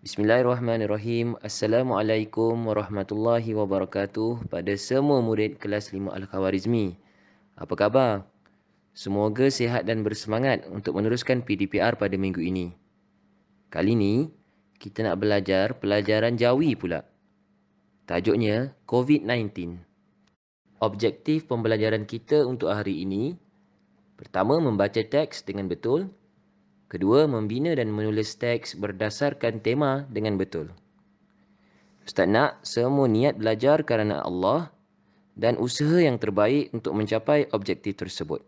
Bismillahirrahmanirrahim. Assalamualaikum warahmatullahi wabarakatuh pada semua murid kelas 5 Al-Khawarizmi. Apa khabar? Semoga sihat dan bersemangat untuk meneruskan PDPR pada minggu ini. Kali ini, kita nak belajar pelajaran Jawi pula. Tajuknya COVID-19. Objektif pembelajaran kita untuk hari ini, pertama, membaca teks dengan betul. Kedua, membina dan menulis teks berdasarkan tema dengan betul. Ustaz nak semua niat belajar kerana Allah dan usaha yang terbaik untuk mencapai objektif tersebut.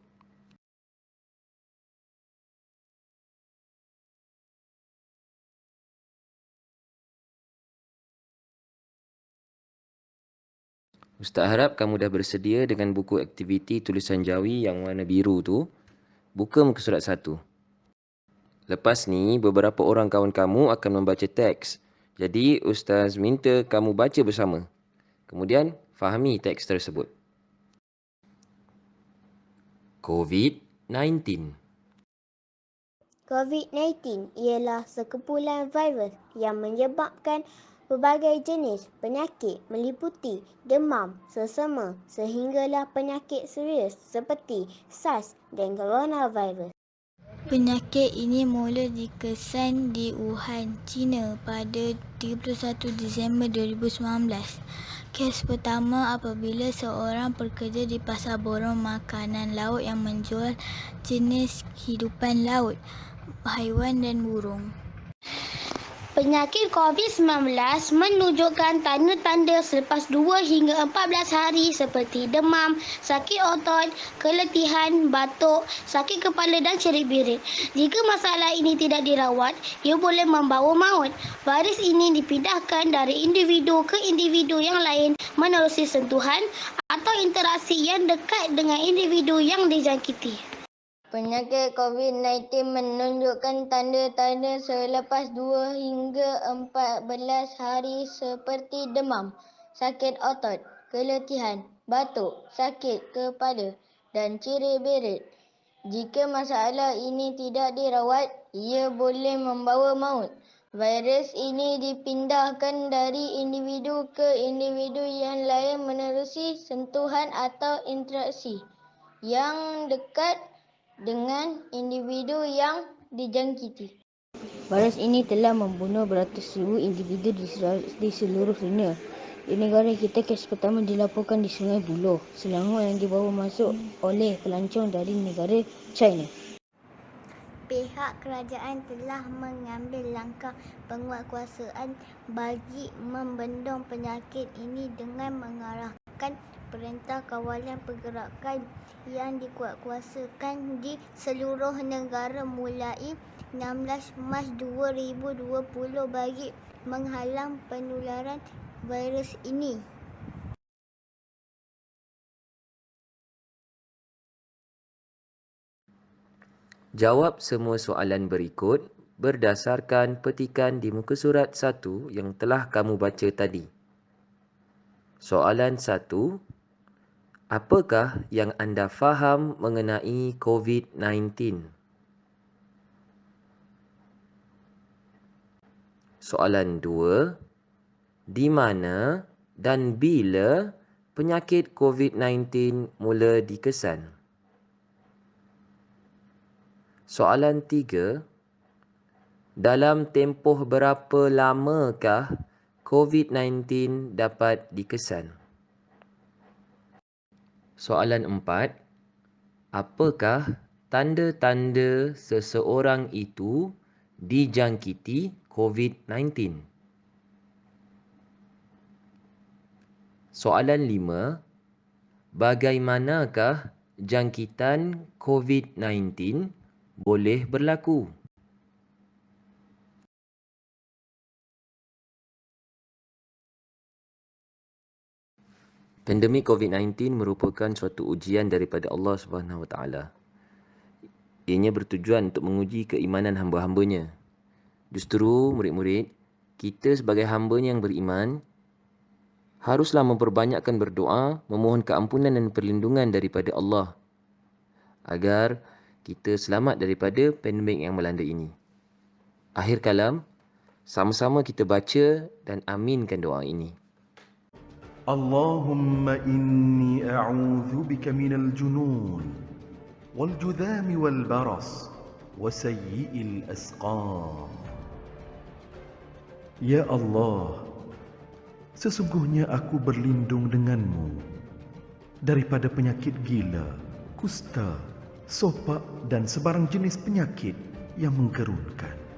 Ustaz harap kamu dah bersedia dengan buku aktiviti tulisan Jawi yang warna biru tu. Buka muka surat 1. Lepas ni, beberapa orang kawan kamu akan membaca teks. Jadi, Ustaz minta kamu baca bersama. Kemudian, fahami teks tersebut. COVID-19. COVID-19 ialah sekumpulan virus yang menyebabkan pelbagai jenis penyakit meliputi demam, sesama sehinggalah penyakit serius seperti SARS dan coronavirus. Penyakit ini mula dikesan di Wuhan, China pada 31 Disember 2019. Kes pertama apabila seorang pekerja di pasar borong makanan laut yang menjual jenis hidupan laut, haiwan dan burung. Penyakit COVID-19 menunjukkan tanda-tanda selepas 2 hingga 14 hari seperti demam, sakit otot, keletihan, batuk, sakit kepala dan cerit-berit. Jika masalah ini tidak dirawat, ia boleh membawa maut. Virus ini dipindahkan dari individu ke individu yang lain menerusi sentuhan atau interaksi yang dekat dengan individu yang dijangkiti. Penyakit COVID-19 menunjukkan tanda-tanda selepas 2 hingga 14 hari seperti demam, sakit otot, keletihan, batuk, sakit kepala dan cerit-berit. Jika masalah ini tidak dirawat, ia boleh membawa maut. Virus ini dipindahkan dari individu ke individu yang lain menerusi sentuhan atau interaksi yang dekat dengan individu yang dijangkiti. Virus ini telah membunuh beratus ribu individu di seluruh dunia. Di negara kita, kes pertama dilaporkan di Sungai Buloh, Selangor yang dibawa masuk oleh pelancong dari negara China. Pihak kerajaan telah mengambil langkah penguatkuasaan bagi membendung penyakit ini dengan mengarahkan Perintah Kawalan Pergerakan yang dikuatkuasakan di seluruh negara mulai 16 Mac 2020 bagi menghalang penularan virus ini. Jawab semua soalan berikut berdasarkan petikan di muka surat 1 yang telah kamu baca tadi. Soalan 1. Apakah yang anda faham mengenai COVID-19? Soalan 2. Di mana dan bila penyakit COVID-19 mula dikesan? Soalan 3. Dalam tempoh berapa lamakah COVID-19 dapat dikesan? Soalan 4. Apakah tanda-tanda seseorang itu dijangkiti COVID-19? Soalan 5. Bagaimanakah jangkitan COVID-19 boleh berlaku? Pandemik COVID-19 merupakan suatu ujian daripada Allah Subhanahu Wa Taala. Ianya bertujuan untuk menguji keimanan hamba-hambanya. Justru murid-murid, kita sebagai hamba yang beriman haruslah memperbanyakkan berdoa, memohon keampunan dan perlindungan daripada Allah agar kita selamat daripada pandemik yang melanda ini. Akhir kalam, Sama-sama kita baca dan aminkan doa ini. اللهم إني أعوذ بك من الجنون والجذام والبرص وسيء الأسقام. Ya Allah, sesungguhnya aku berlindung denganmu daripada penyakit gila, kusta, sopak dan sebarang jenis penyakit yang menggerunkan.